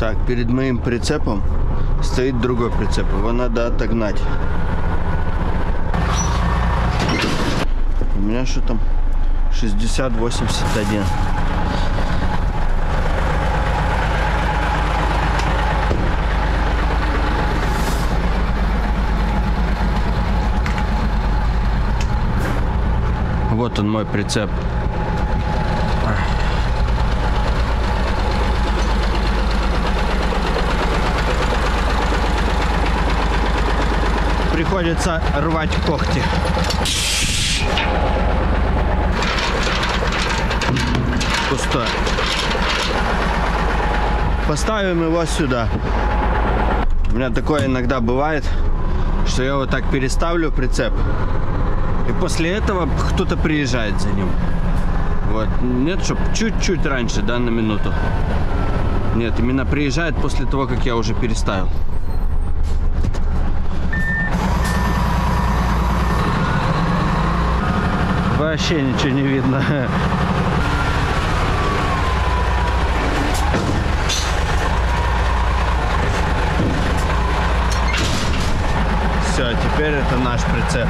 Так, перед моим прицепом стоит другой прицеп. Его надо отогнать. У меня что там? 60-81. Вот он, мой прицеп. Приходится рвать когти. Пустой. Поставим его сюда. У меня такое иногда бывает, что я вот так переставлю прицеп, и после этого кто-то приезжает за ним. Вот. Нет, чтобы чуть-чуть раньше, да, на минуту. Нет, именно приезжает после того, как я уже переставил. Вообще ничего не видно. Все, теперь это наш прицеп.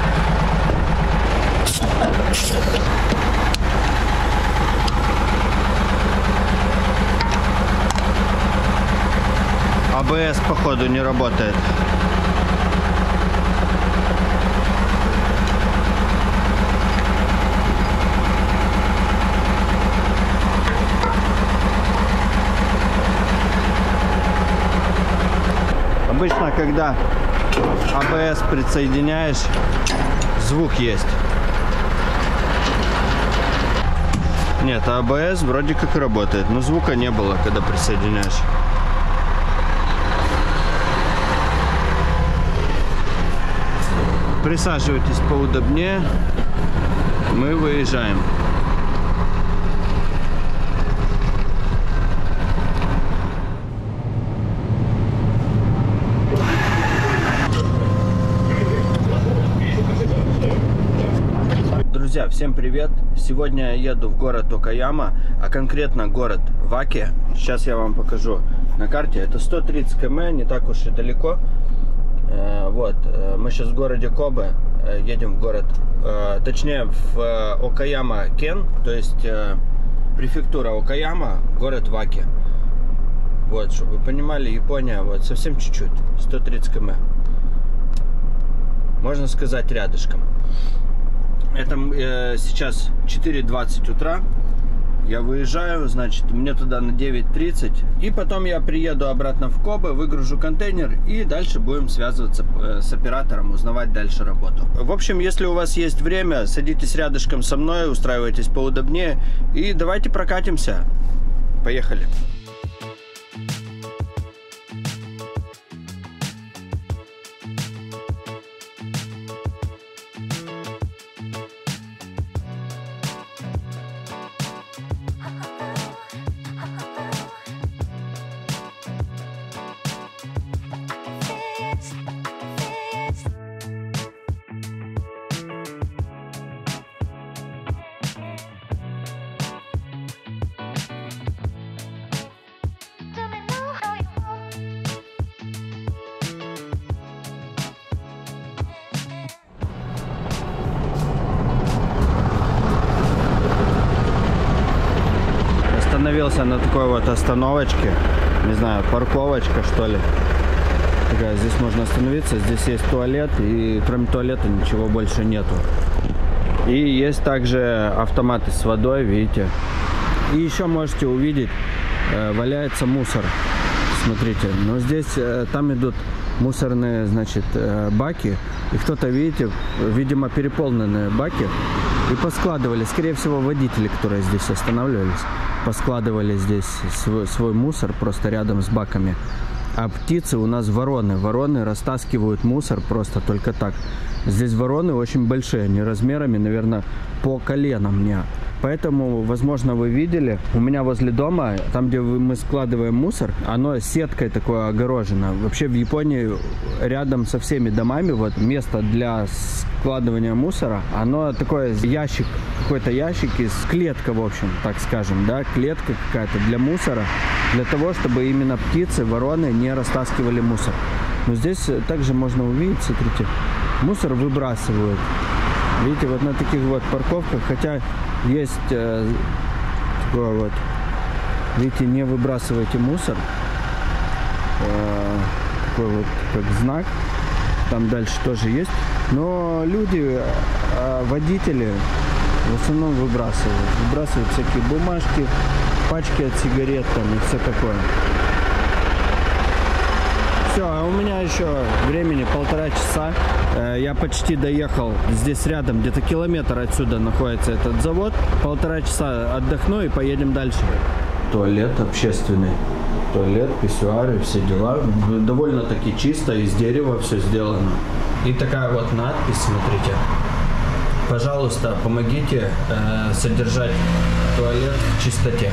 АБС, походу, не работает. Обычно, когда АБС присоединяешь, звук есть. Нет, АБС вроде как работает, но звука не было, когда присоединяешь. Присаживайтесь поудобнее. Мы выезжаем. Друзья, всем привет! Сегодня я еду в город Окаяма, а конкретно город Ваке. Сейчас я вам покажу на карте. Это 130 км, не так уж и далеко. Вот, мы сейчас в городе Кобе, едем в город, точнее в Окаяма-кен, то есть префектура Окаяма, город Ваке. Вот, чтобы вы понимали, Япония, вот, совсем чуть-чуть, 130 км. Можно сказать, рядышком. Это сейчас 4:20 утра. Я выезжаю, значит, мне туда на 9:30. И потом я приеду обратно в Кобе, выгружу контейнер и дальше будем связываться с оператором, узнавать дальше работу. В общем, если у вас есть время, садитесь рядышком со мной, устраивайтесь поудобнее и давайте прокатимся. Поехали. Остановился на такой вот остановочке, не знаю, парковочка что ли. Такая, здесь можно остановиться, здесь есть туалет, и кроме туалета ничего больше нету. И есть также автоматы с водой, видите. И еще можете увидеть, валяется мусор, смотрите. Но здесь, там идут мусорные, значит, баки, и кто-то, видите, видимо, переполненные баки, и поскладывали, скорее всего, водители, которые здесь останавливались, поскладывали здесь свой мусор просто рядом с баками. А птицы у нас вороны. Вороны растаскивают мусор просто только так. Здесь вороны очень большие, они размерами, наверное, по колено мне. Поэтому, возможно, вы видели, у меня возле дома, там, где мы складываем мусор, оно сеткой такое огорожено. Вообще в Японии рядом со всеми домами вот место для складывания мусора, оно такое ящик, какой-то ящик из клетка, в общем, так скажем, да, клетка какая-то для мусора, для того, чтобы именно птицы, вороны не растаскивали мусор. Но здесь также можно увидеть, смотрите, мусор выбрасывают. Видите, вот на таких вот парковках, хотя есть такое вот, видите, не выбрасывайте мусор, такой вот как знак, там дальше тоже есть, но люди, водители в основном выбрасывают всякие бумажки, пачки от сигарет там и все такое. Все, а у меня еще времени 1,5 часа. Я почти доехал. Здесь рядом, где-то километр отсюда находится этот завод. 1,5 часа отдохну и поедем дальше. Туалет общественный. Туалет, писсуары, все дела. Довольно-таки чисто, из дерева все сделано. И такая вот надпись, смотрите. Пожалуйста, помогите содержать туалет в чистоте.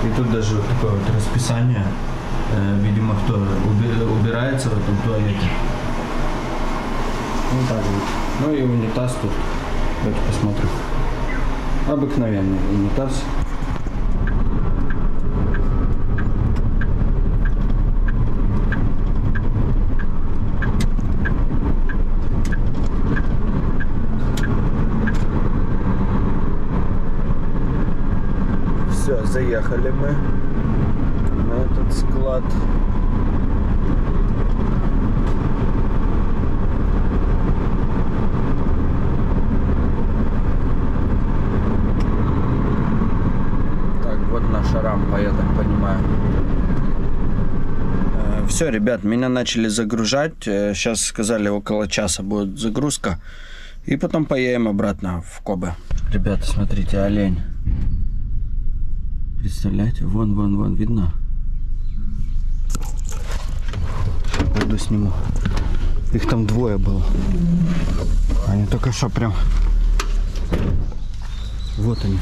И тут даже вот такое вот расписание, видимо, кто убирается в этом туалете. Вот так вот. Ну и унитаз тут. Давайте посмотрим. Обыкновенный унитаз. Все, заехали мы на этот склад. Так, вот наша рампа, я так понимаю. Все, ребят, меня начали загружать. Сейчас сказали, около часа будет загрузка. И потом поедем обратно в Кобе. Ребята, смотрите, олень. Представляете? Вон, видно? Пойду сниму. Их там двое было. Они только что прям... Вот они.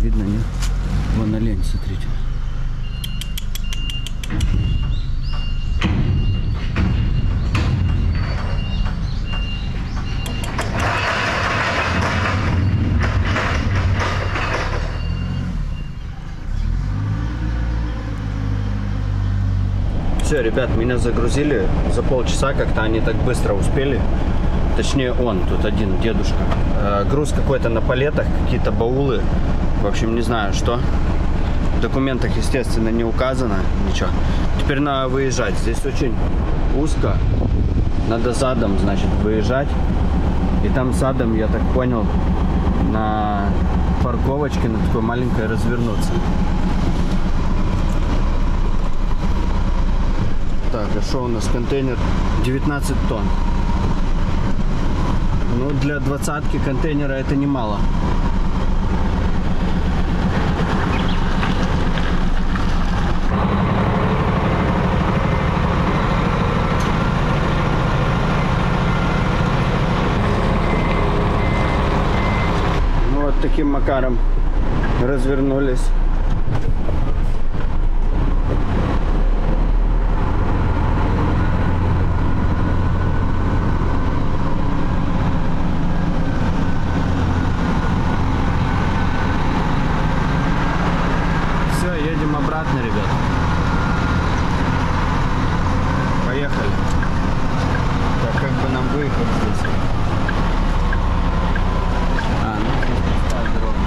Видно, нет? Вон олень, смотрите. Все, ребят, меня загрузили за полчаса, как-то они так быстро успели. Точнее, он, тут один, дедушка. Груз какой-то на палетах, какие-то баулы. В общем, не знаю, что. В документах, естественно, не указано ничего. Теперь надо выезжать. Здесь очень узко. Надо задом, значит, выезжать. И там задом, я так понял, на парковочке, на такой маленькой развернуться. Так, а что у нас? Контейнер 19 тонн. Ну, для двадцатки контейнера это немало. Ну, вот таким макаром развернулись. Обратно, ребят. Поехали. Так, как бы нам выехать здесь? Ну здесь пустая дорога.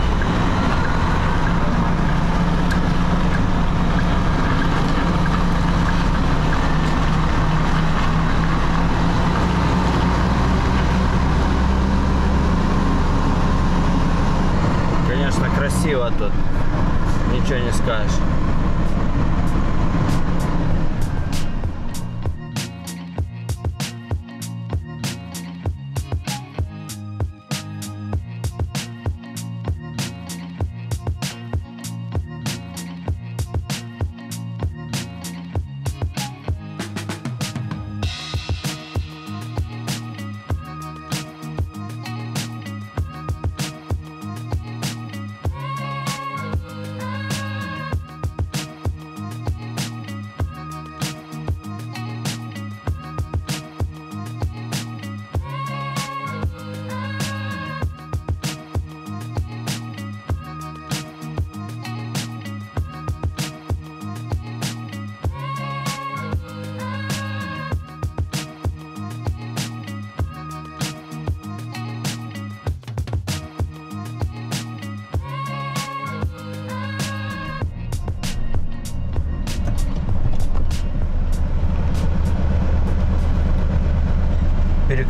Конечно, красиво тут. Ничего не скажешь.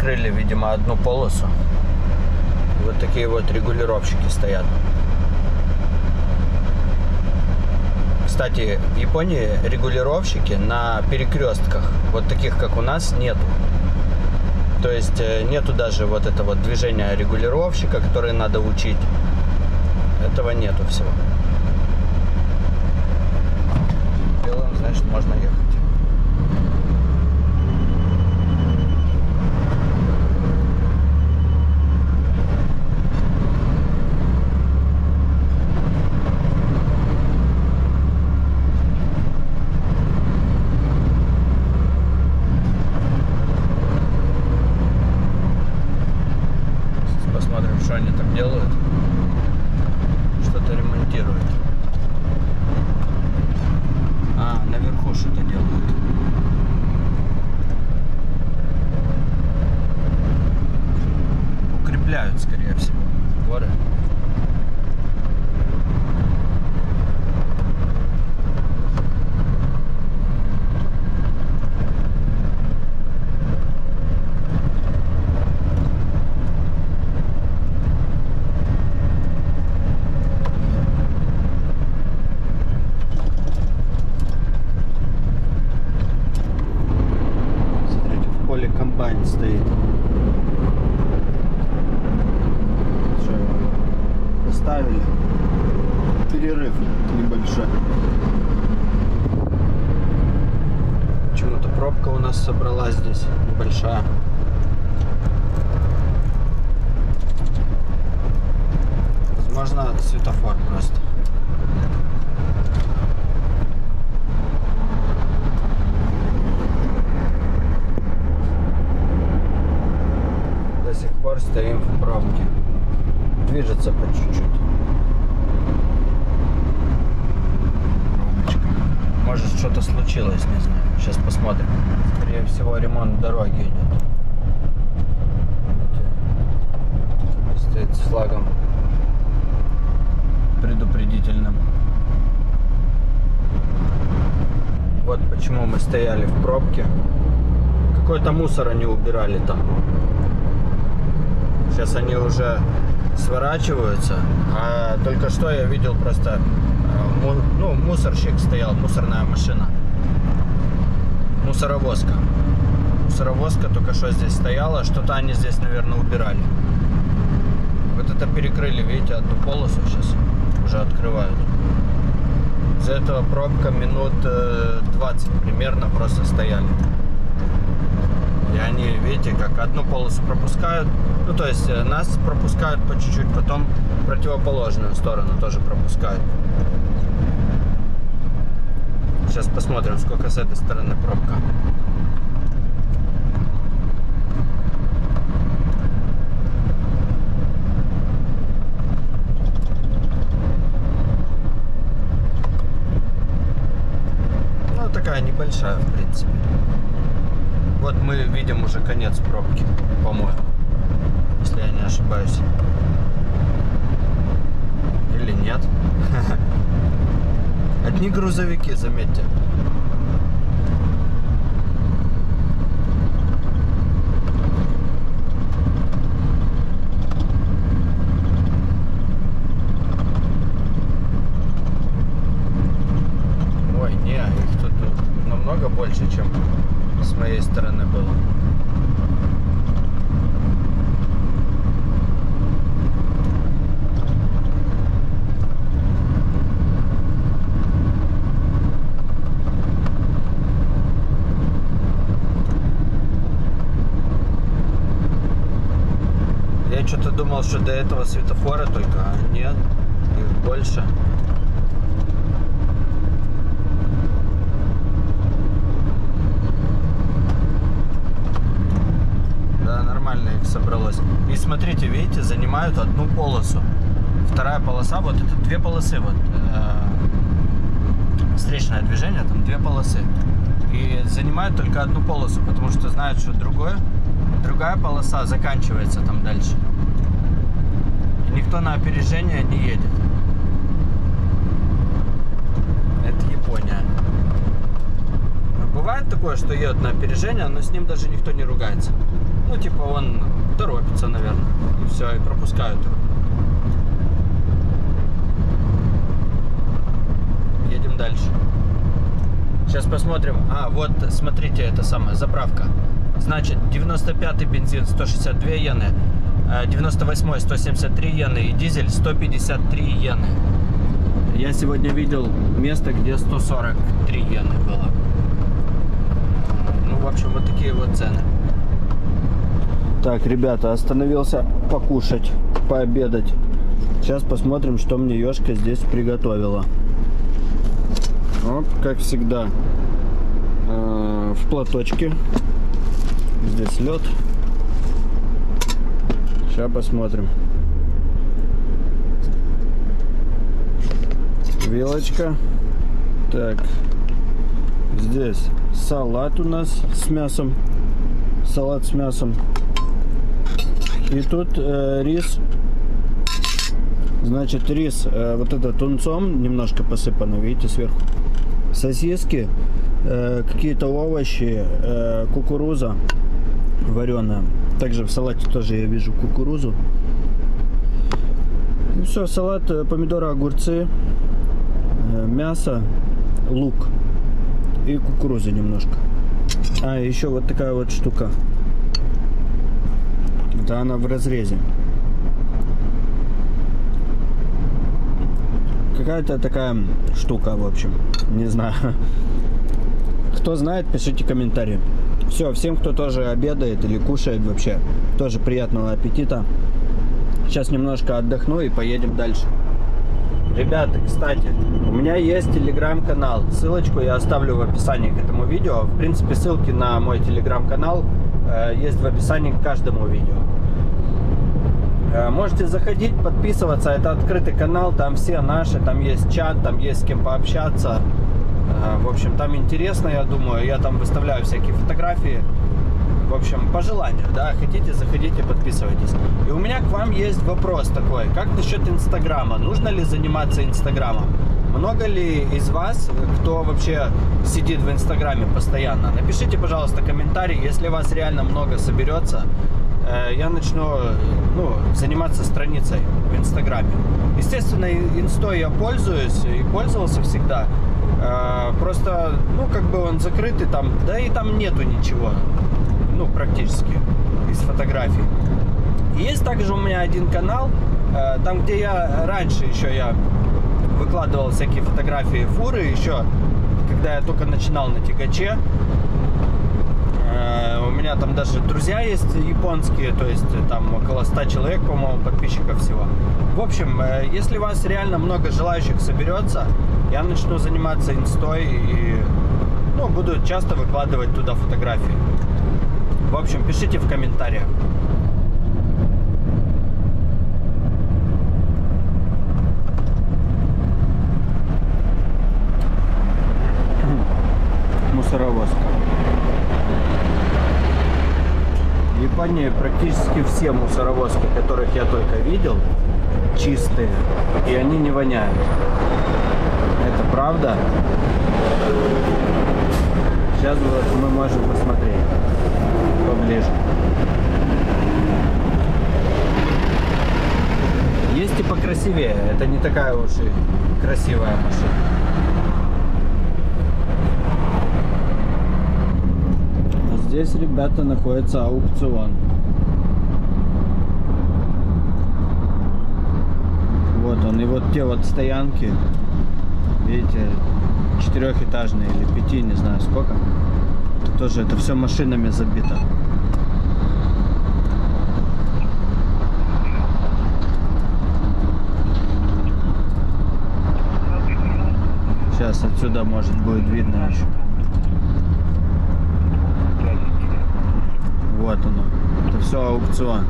перекрыли, видимо, одну полосу. Вот такие вот регулировщики стоят. Кстати, в Японии регулировщики на перекрестках, вот таких, как у нас, нету. То есть нету даже вот этого движения регулировщика, который надо учить. Этого нету всего. Белым, значит, можно ехать. Посмотрим, что они там делают. Что-то ремонтируют. Наверху что-то делают. Укрепляют, скорее всего, горы. Комбайн стоит. Что, поставили? Перерыв небольшой. Почему-то пробка у нас собралась здесь небольшая. Возможно, светофор просто. До сих пор стоим в пробке. Движется по чуть-чуть. Пробочка. Может, что-то случилось, не знаю. Сейчас посмотрим. Скорее всего, ремонт дороги идет. Стоит с флагом предупредительным. Вот почему мы стояли в пробке. Какой-то мусор они убирали там. Сейчас они уже сворачиваются. А только что я видел просто, мусорщик стоял, мусорная машина. Мусоровозка. Мусоровозка только что здесь стояла. Что-то они здесь, наверное, убирали. Вот это перекрыли, видите, одну полосу сейчас уже открывают. Из-за этого пробка минут 20 примерно просто стояли. И они, видите, как одну полосу пропускают. Ну, то есть нас пропускают по чуть-чуть, потом противоположную сторону тоже пропускают. Сейчас посмотрим, сколько с этой стороны пробка. Ну, такая небольшая, в принципе. Вот мы видим уже конец пробки, по-моему, если я не ошибаюсь. Или нет? Одни грузовики, заметьте. Ой, не, их тут намного больше, чем с моей стороны было. Я что-то думал, что до этого светофора только, а нет, их больше. Их собралось. И смотрите, видите, занимают одну полосу. Вторая полоса, вот это две полосы, вот встречное движение, там две полосы. И занимают только одну полосу, потому что знают, что другая полоса заканчивается там дальше. И никто на опережение не едет. Это Япония. Бывает такое, что едут на опережение, но с ним даже никто не ругается. Ну, типа он торопится, наверное. И все, и пропускают его. Едем дальше. Сейчас посмотрим. А, вот, смотрите, это самая заправка. Значит, 95-й бензин 162 йены, 98-й 173 йены и дизель 153 йены. Я сегодня видел место, где 143 йены было. Ну, в общем, вот такие вот цены. Так, ребята, остановился покушать, пообедать. Сейчас посмотрим, что мне Ёшка здесь приготовила. Вот, как всегда, в платочке. Здесь лед. Сейчас посмотрим. Вилочка. Так. Здесь салат у нас с мясом. Салат с мясом. И тут рис. Значит, рис вот это тунцом немножко посыпано, видите, сверху. Сосиски, какие-то овощи, кукуруза вареная. Также в салате тоже я вижу кукурузу. И все, салат, помидоры, огурцы, мясо, лук и кукурузы немножко. А, еще вот такая вот штука. Это она в разрезе. Какая-то такая штука, в общем. Не знаю. Кто знает, пишите комментарии. Все, всем, кто тоже обедает или кушает вообще, тоже приятного аппетита. Сейчас немножко отдохну и поедем дальше. Ребята, кстати, у меня есть телеграм-канал. Ссылочку я оставлю в описании к этому видео. В принципе, ссылки на мой телеграм-канал есть в описании к каждому видео. Можете заходить, подписываться. Это открытый канал, там все наши, там есть чат, там есть с кем пообщаться. В общем, там интересно, я думаю. Я там выставляю всякие фотографии. В общем, по желанию, да, хотите, заходите, подписывайтесь. И у меня к вам есть вопрос такой. Как насчет Инстаграма? Нужно ли заниматься Инстаграмом? Много ли из вас, кто вообще сидит в Инстаграме постоянно? Напишите, пожалуйста, комментарий. Если вас реально много соберется, я начну заниматься страницей в Инстаграме. Естественно, Инстой я пользуюсь и пользовался всегда. Просто, как бы он закрытый там, да и там нету ничего, практически, из фотографий. И есть также у меня один канал, там, где я раньше еще я выкладывал всякие фотографии фуры, еще, когда я только начинал на тягаче. У меня там даже друзья есть японские, то есть там около 100 человек, по-моему, подписчиков всего. В общем, если вас реально много желающих соберется, я начну заниматься инстой и буду часто выкладывать туда фотографии. В общем, пишите в комментариях. Мусоровозка. В Японии практически все мусоровозки, которых я только видел, чистые, и они не воняют. Это правда? Сейчас вот мы можем посмотреть поближе. Есть и покрасивее. Это не такая уж и красивая машина. Здесь, ребята, находится аукцион. Вот он. И вот те вот стоянки, видите, 4-этажные или 5, не знаю сколько. Тоже это все машинами забито. Сейчас отсюда может будет видно еще. Вот оно. Это все аукцион.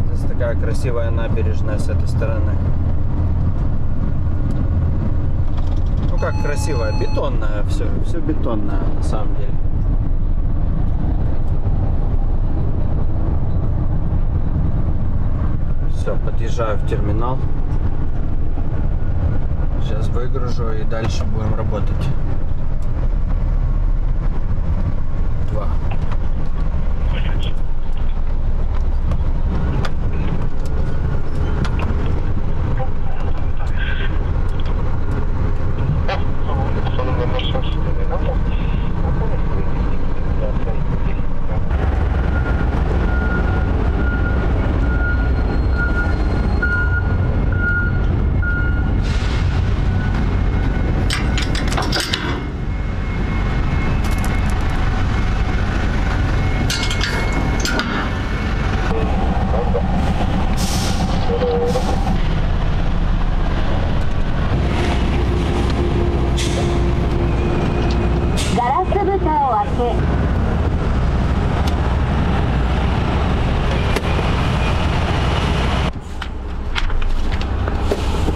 Здесь такая красивая набережная с этой стороны. Ну как красивая, бетонная все бетонное на самом деле. Все, подъезжаю в терминал. Сейчас выгружу и дальше будем работать. 2.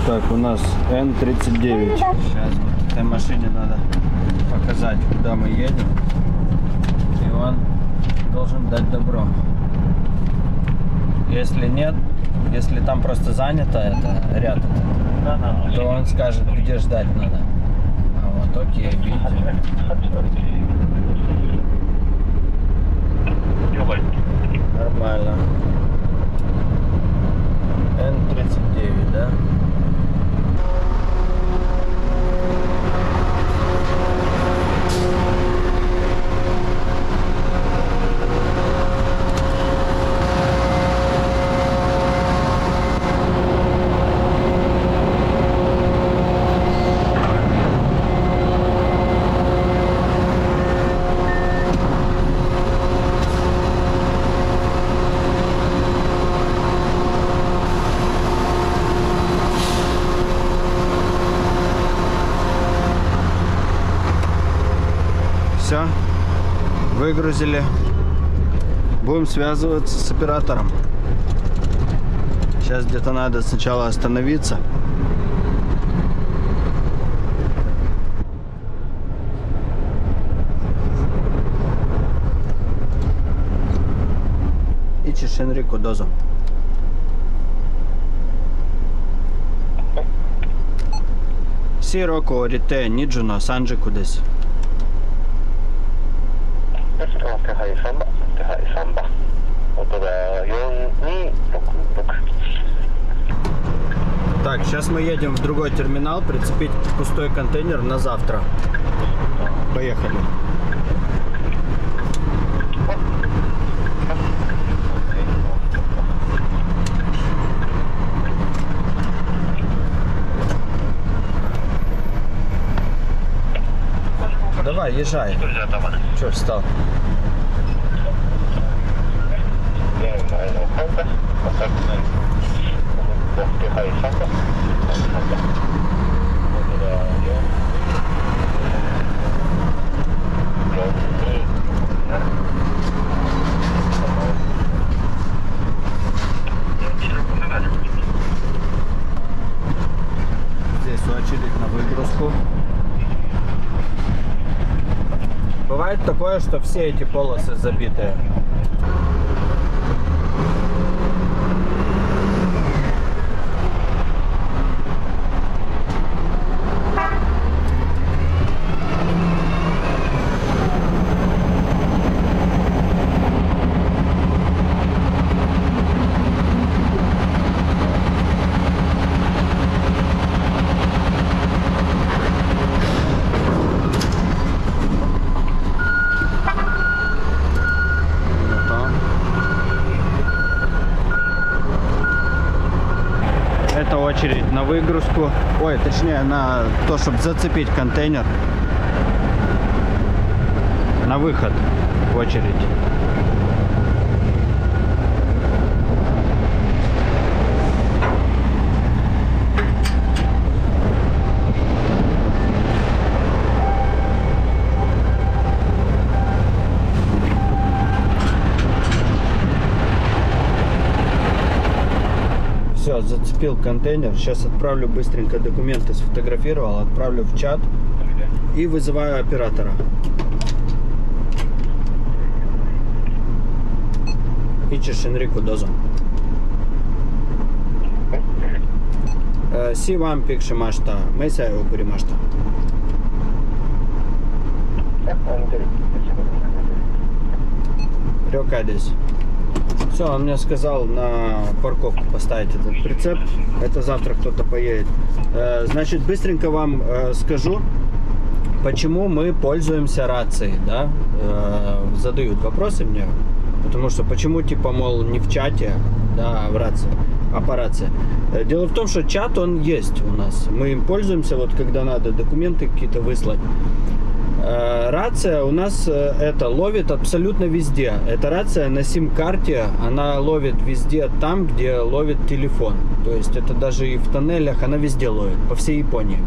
Так, у нас N39. Сейчас вот этой машине надо показать, куда мы едем. И он должен дать добро. Если нет, если там просто занято это ряд, то он скажет, где ждать надо. А вот окей, видите. Нормально. N39, да? Все, выгрузили. Будем связываться с оператором. Сейчас где-то надо сначала остановиться. И Энрико Дозо. Сироко рите ниджуно санджику дес. Так, сейчас мы едем в другой терминал, прицепить пустой контейнер на завтра. Поехали. Давай, езжай. Че встал? Здесь очередь на выгрузку. Бывает такое, что все эти полосы забитые. Это очередь на выгрузку, ой, точнее на то, чтобы зацепить контейнер, на выход в очередь. Все, зацепил контейнер. Сейчас отправлю быстренько документы, сфотографировал, отправлю в чат и вызываю оператора. Ичиш Энрико Дозо. Si vam pikšimasta, mēs jau kurimasta. Рёкадис. Все, он мне сказал на парковку поставить этот прицеп. Это завтра кто-то поедет. Значит, быстренько вам скажу, почему мы пользуемся рацией, да? Задают вопросы мне. Потому что почему, типа, мол, не в чате, да, а в рации, а по рации. Дело в том, что чат, он есть у нас. Мы им пользуемся, вот когда надо документы какие-то выслать. Рация у нас это ловит абсолютно везде. Эта рация на сим-карте, она ловит везде там, где ловит телефон. То есть это даже и в тоннелях, она везде ловит, по всей Японии.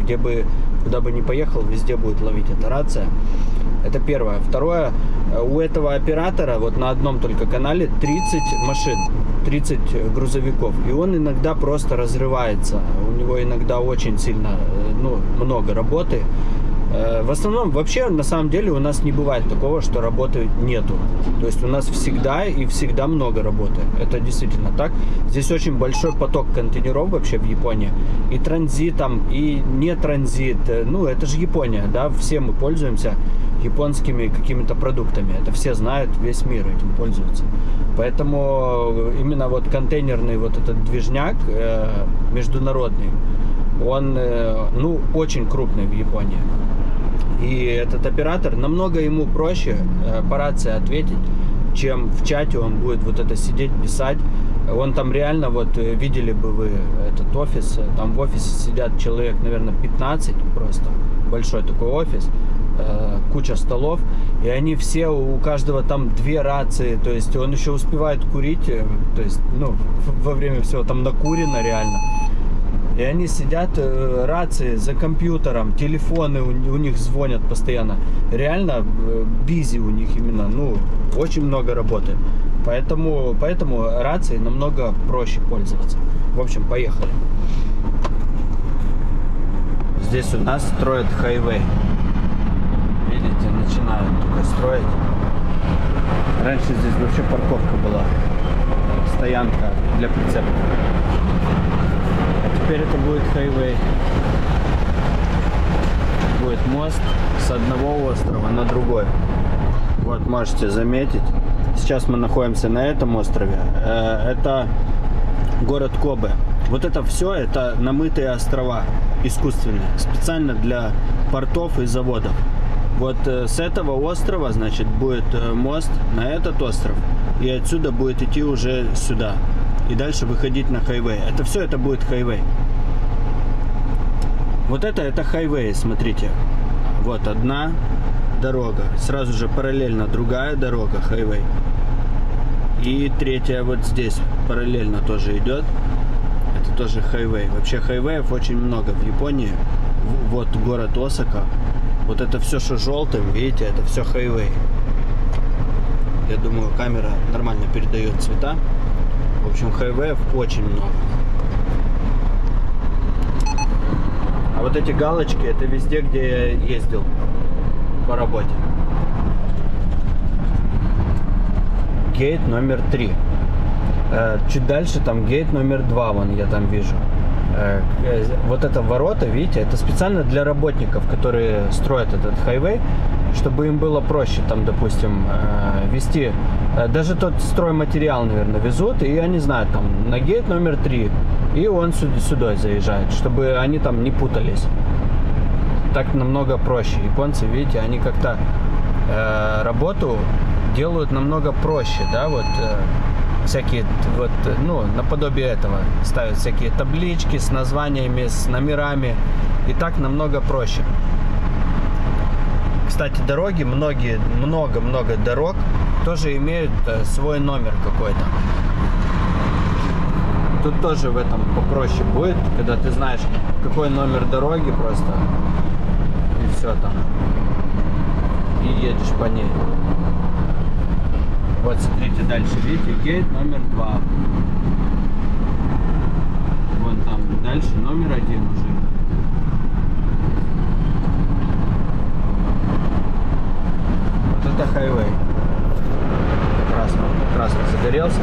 Куда бы ни поехал, везде будет ловить эта рация. Это первое. Второе, у этого оператора вот на одном только канале 30 машин, 30 грузовиков. И он иногда просто разрывается. У него иногда очень сильно, много работы. В основном, вообще, на самом деле, у нас не бывает такого, что работы нету. То есть у нас всегда и всегда много работы. Это действительно так. Здесь очень большой поток контейнеров вообще в Японии. И транзитом, и не транзит. Это же Япония, да. Все мы пользуемся японскими какими-то продуктами. Это все знают, весь мир этим пользуется. Поэтому именно вот контейнерный вот этот движняк международный, он, очень крупный в Японии. И этот оператор, намного ему проще по рации ответить, чем в чате он будет вот это сидеть, писать. Он там реально, вот видели бы вы этот офис, там в офисе сидят человек, наверное, 15 просто, большой такой офис, куча столов, и они все, у каждого там 2 рации, то есть он еще успевает курить, то есть, во время всего там накурено реально. И они сидят, рации за компьютером, телефоны у них звонят постоянно. Реально бизи у них именно, очень много работы. Поэтому рацией намного проще пользоваться. В общем, поехали. Здесь у нас строят хайвей. Видите, начинают только строить. Раньше здесь вообще парковка была. Стоянка для прицепов. Теперь это будет хайвей. Будет мост с одного острова на другой. Вот можете заметить. Сейчас мы находимся на этом острове. Это город Кобе. Вот это все, это намытые острова искусственные. Специально для портов и заводов. Вот с этого острова, значит, будет мост на этот остров. И отсюда будет идти уже сюда. И дальше выходить на хайвей. Это все, это будет хайвей. Вот это хайвей, смотрите. Вот одна дорога. Сразу же параллельно другая дорога, хайвей. И третья вот здесь параллельно тоже идет. Это тоже хайвей. Вообще хайвеев очень много в Японии. Вот город Осака. Вот это все, что желтым, видите, это все хайвей. Я думаю, камера нормально передает цвета. В общем, хайвеев очень много. А вот эти галочки, это везде, где я ездил по работе. Гейт номер 3. Чуть дальше там гейт номер 2, вон я там вижу. Вот это ворота, видите, это специально для работников, которые строят этот хайвей, чтобы им было проще там, допустим, вести. Даже тот стройматериал, наверное, везут, и они знают, там, на гейт номер 3, и он сюда заезжает, чтобы они там не путались. Так намного проще. Японцы, видите, они как-то работу делают намного проще, да, вот всякие, вот, наподобие этого ставят всякие таблички с названиями, с номерами, и так намного проще. Кстати, дороги, много дорог тоже имеют свой номер какой-то. Тут тоже в этом попроще будет, когда ты знаешь, какой номер дороги просто, и все там, и едешь по ней. Вот смотрите дальше, видите, гейт номер 2. Вон там дальше номер 1 уже. Вот это хайвей. Красный загорелся.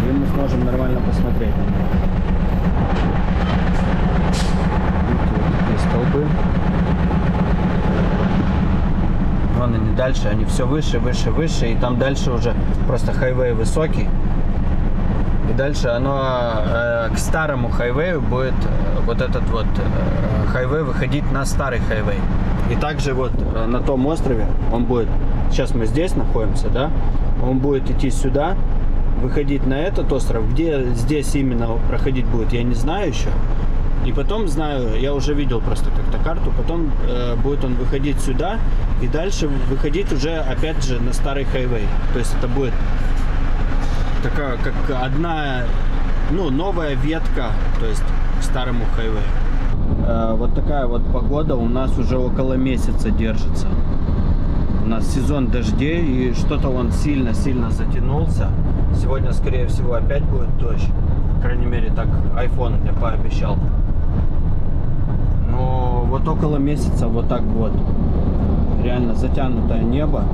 И мы сможем нормально посмотреть. дальше они все выше, выше, выше, и там дальше уже просто хайвей высокий. И дальше оно к старому хайвею будет вот этот вот хайвей выходить на старый хайвей. И также вот на том острове он будет, сейчас мы здесь находимся, да, он будет идти сюда, выходить на этот остров, где здесь именно проходить будет, я не знаю еще. И потом знаю, я уже видел просто как-то карту, потом будет он выходить сюда и дальше выходить уже опять же на старый хайвей. То есть это будет такая как одна, ну, новая ветка, то есть к старому хайвею. Вот такая вот погода у нас уже около месяца держится. У нас сезон дождей, и что-то он сильно-сильно затянулся. Сегодня, скорее всего, опять будет дождь. По крайней мере, так iPhone мне пообещал. Но вот около месяца вот так вот. Реально затянутое небо.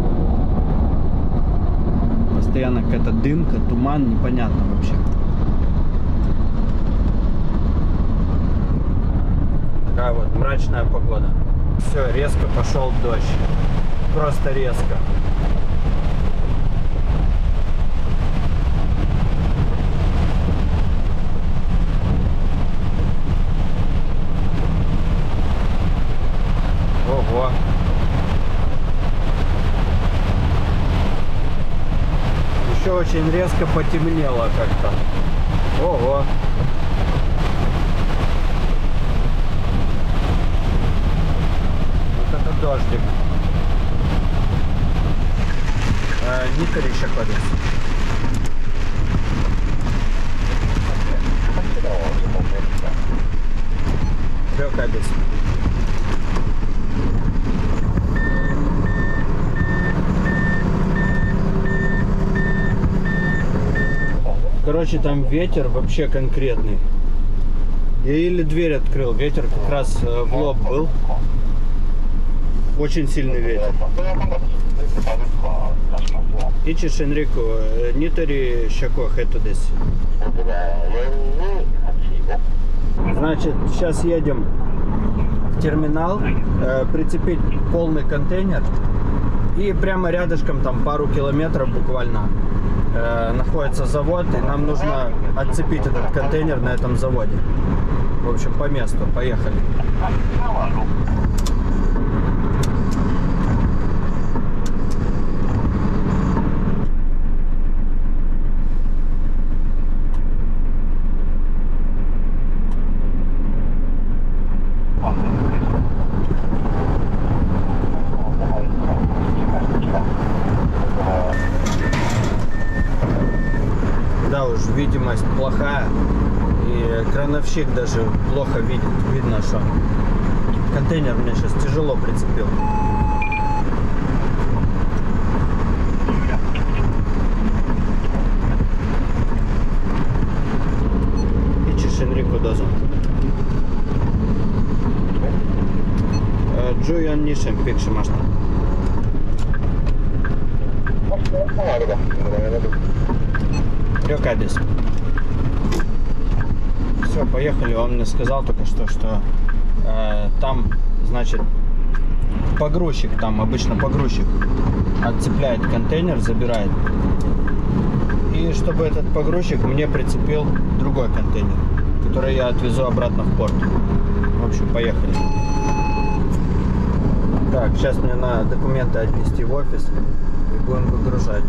Постоянно какая-то дымка, туман, непонятно вообще. Такая вот мрачная погода. Все, резко пошел дождь. Просто резко. Ого. Еще очень резко потемнело как-то. Ого. Вот это дождик. Нитари еще ходит. Рёкабис. Короче, там ветер вообще конкретный. Я еле дверь открыл, ветер как раз в лоб был. Очень сильный ветер. Ичиш, Энрико, нитари шако хэтудес. Значит, сейчас едем в терминал, прицепить полный контейнер. И прямо рядышком, там пару километров буквально, находится завод, и нам нужно отцепить этот контейнер на этом заводе. В общем, по месту. Поехали. Да уж, видимость плохая, и крановщик даже плохо видит. Видно, что контейнер мне сейчас тяжело прицепил. Ичиш, Энрико дозу. Джуян нишем пикши машта. Рёкабис. Все, поехали. Он мне сказал только что там, значит, погрузчик, там обычно погрузчик отцепляет контейнер, забирает. И чтобы этот погрузчик мне прицепил другой контейнер, который я отвезу обратно в порт. В общем, поехали. Так, сейчас мне надо документы отнести в офис и будем выгружать.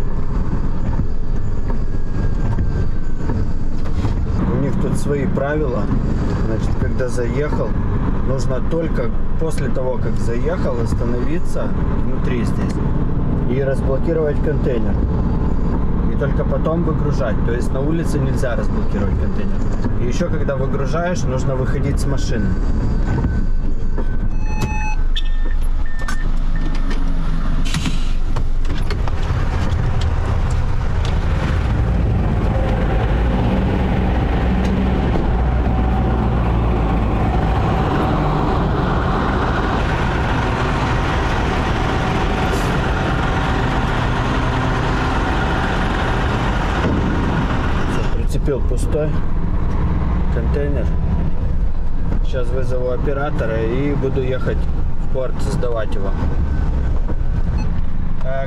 У них тут свои правила. Значит, когда заехал, нужно только после того, как заехал, остановиться внутри здесь и разблокировать контейнер. И только потом выгружать. То есть на улице нельзя разблокировать контейнер. И еще когда выгружаешь, нужно выходить с машины. Пустой контейнер. Сейчас вызову оператора и буду ехать в порт сдавать его.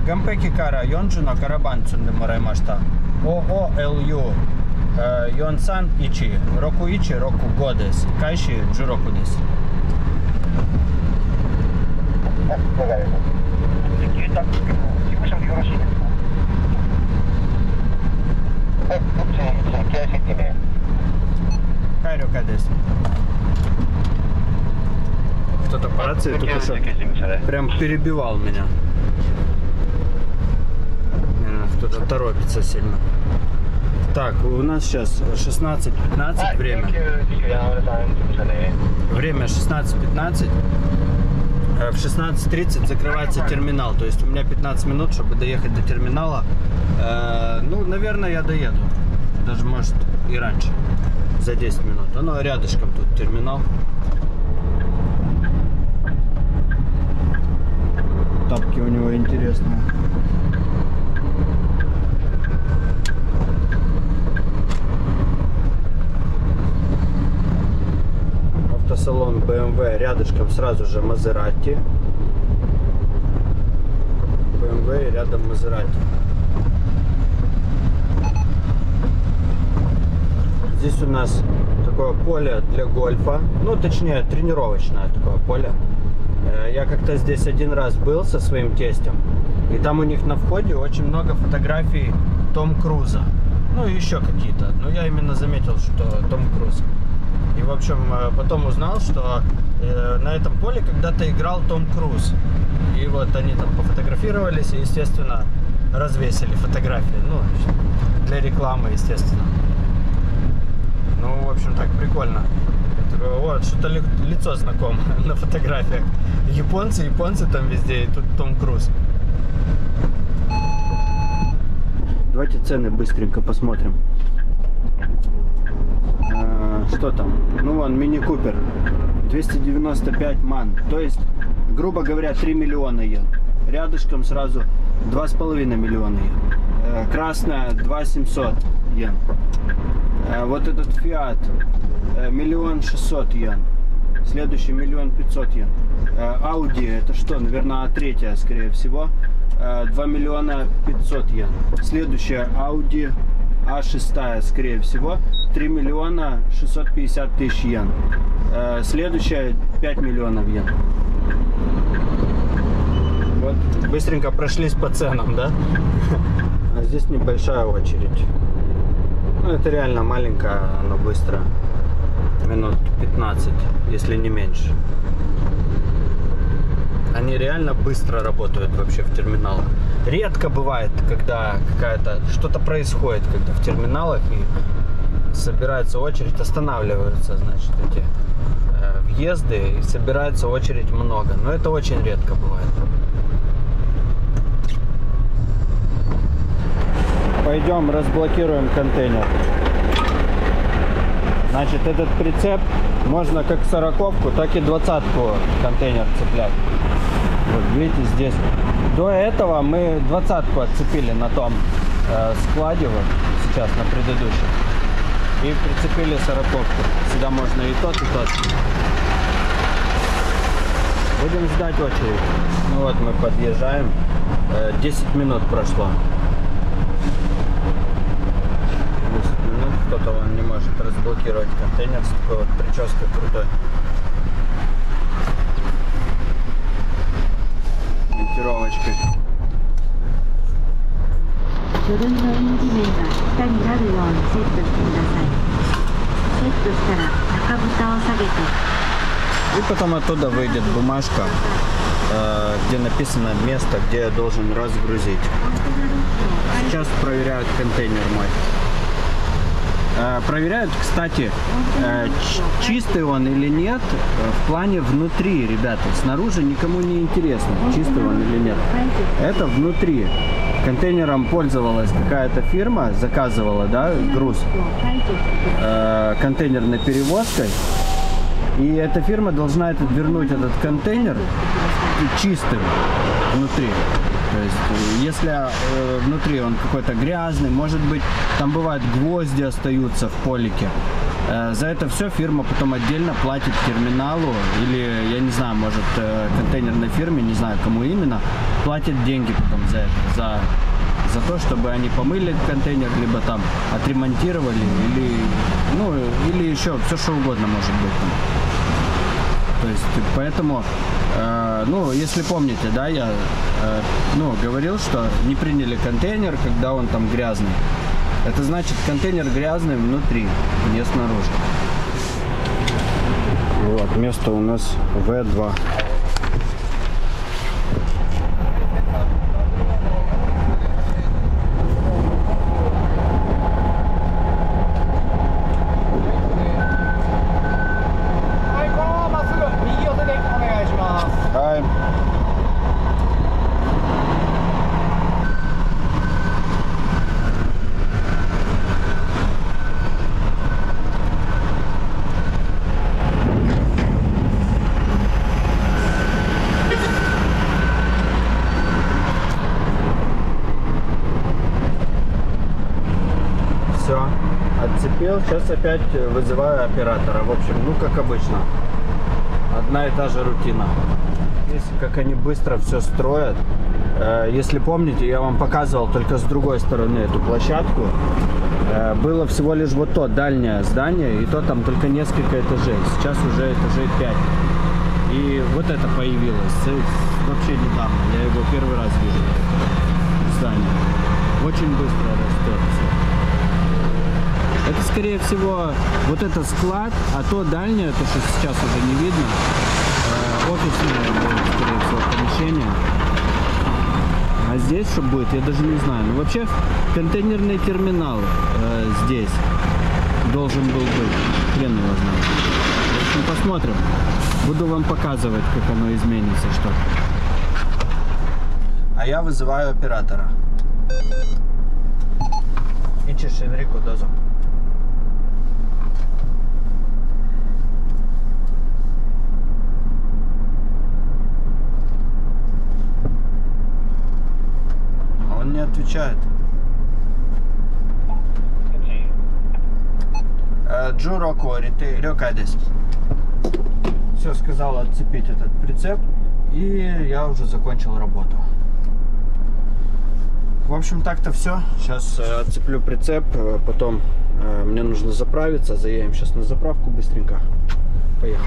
Гампеки кара, йонджуно карабан цундеморай машта. ООЛЮ. Йонсан ичи. Року ичи, року годес. Кайши джуроку дес. Хайрюка дес. Кто-то по рации только что прям перебивал меня. Кто-то торопится сильно. Так, у нас сейчас 16:15 время. Время 16:15. В 16:30 закрывается терминал. То есть у меня 15 минут, чтобы доехать до терминала. Ну, наверное, я доеду. Даже, может, и раньше. За 10 минут. Оно рядышком тут терминал. Тапки у него интересные. Автосалон BMW, рядышком сразу же Мазерати. BMW и рядом Мазерати. Здесь у нас такое поле для гольфа, ну точнее тренировочное такое поле. Я как-то здесь один раз был со своим тестем, и там у них на входе очень много фотографий Том Круза. Ну и еще какие-то, но я именно заметил, что Том Круз. И в общем потом узнал, что на этом поле когда-то играл Том Круз. И вот они там пофотографировались и, естественно, развесили фотографии, ну, для рекламы, естественно. Ну, в общем, так прикольно. Я такой, вот, что-то лицо знакомое на фотографиях. Японцы там везде, и тут Том Круз. Давайте цены быстренько посмотрим. Что там? Ну, вон, Мини Купер. 295 ман. То есть, грубо говоря, 3 миллиона йен. Рядышком сразу 2,5 миллиона йен. Красная 2700 йен. Вот этот Fiat 1 600 000 йен. Следующий 1 500 000 йен. Audi, это что? Наверное, А3, скорее всего. 2 500 000 йен. Следующая Audi А6, скорее всего. 3 650 000 йен. Следующая 5 миллионов йен. Вот, быстренько прошлись по ценам, да? А здесь небольшая очередь. Ну, это реально маленькая, но быстро. Минут 15, если не меньше. Они реально быстро работают вообще в терминалах. Редко бывает, когда какая-то что-то происходит, когда в терминалах и собирается очередь, останавливаются, значит, эти въезды, и собирается очередь много. Но это очень редко бывает. Пойдем разблокируем контейнер. Значит, этот прицеп можно как 40-ку, так и 20-ку контейнер цеплять. Вот видите, здесь. До этого мы 20-ку отцепили на том складе, вот сейчас на предыдущем. И прицепили 40-ку. Сюда можно и тот, и тот. Будем ждать очередь. Ну вот мы подъезжаем. 10 минут прошло. 10 минут. Кто-то он не может разблокировать контейнер с такой вот прической крутой. Монтировочкой. И потом оттуда выйдет бумажка, где написано место, где я должен разгрузить. Сейчас проверяют контейнер мой. Проверяют, кстати, чистый он или нет в плане внутри, ребята. Снаружи никому не интересно, чистый он или нет. Это внутри. Контейнером пользовалась какая-то фирма, заказывала, да, груз контейнерной перевозкой. И эта фирма должна вернуть этот контейнер чистым внутри. То есть, если внутри он какой-то грязный, может быть, там бывают гвозди остаются в полике. За это все фирма потом отдельно платит терминалу или, я не знаю, может, контейнерной фирме, не знаю, кому именно, платит деньги потом за это, за то, чтобы они помыли контейнер, либо там отремонтировали, или еще все что угодно может быть там. То есть, поэтому, если помните, да, я, говорил, что не приняли контейнер, когда он там грязный. Это значит, контейнер грязный внутри, не снаружи. Вот, место у нас В2. Все, отцепил. Сейчас опять вызываю оператора. В общем, как обычно. Одна и та же рутина. Здесь как они быстро все строят. Если помните, я вам показывал только с другой стороны эту площадку. Было всего лишь вот то дальнее здание, и то там только несколько этажей. Сейчас уже этажей 5. И вот это появилось вообще недавно. Я его первый раз вижу. Здание. Очень быстро растет все. Это, скорее всего, вот это склад, а то дальнее, то, что сейчас уже не видно, офисное будет, скорее всего, помещение. А здесь что будет, я даже не знаю. Ну, вообще, контейнерный терминал здесь должен был быть. Хрен его знает. В общем, посмотрим. Буду вам показывать, как оно изменится, что. А я вызываю оператора. Ищешь Энрико Дозу. Не отвечает. Джуроко Рёкадес. Все, сказал отцепить этот прицеп, и я уже закончил работу. В общем, так-то все. Сейчас отцеплю прицеп, потом мне нужно заправиться, заедем сейчас на заправку быстренько. Поехали.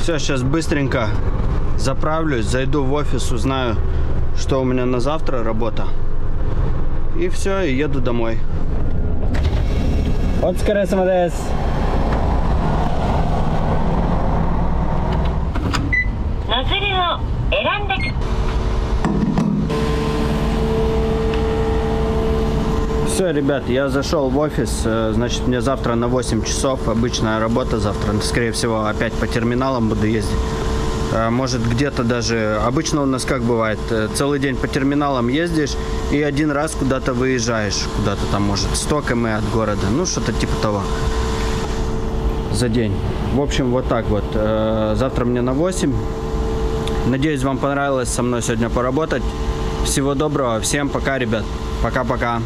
Все, сейчас быстренько заправлюсь, зайду в офис, узнаю, что у меня на завтра работа. И все, и еду домой. Отскаресама дес. Все, ребят, я зашел в офис, значит, мне завтра на 8 часов, обычная работа завтра, скорее всего, опять по терминалам буду ездить. Может, где-то даже, обычно у нас как бывает, целый день по терминалам ездишь и один раз куда-то выезжаешь, куда-то там, может, 100 км от города, ну, что-то типа того, за день. В общем, вот так вот, завтра мне на 8. Надеюсь, вам понравилось со мной сегодня поработать. Всего доброго, всем пока, ребят, пока-пока.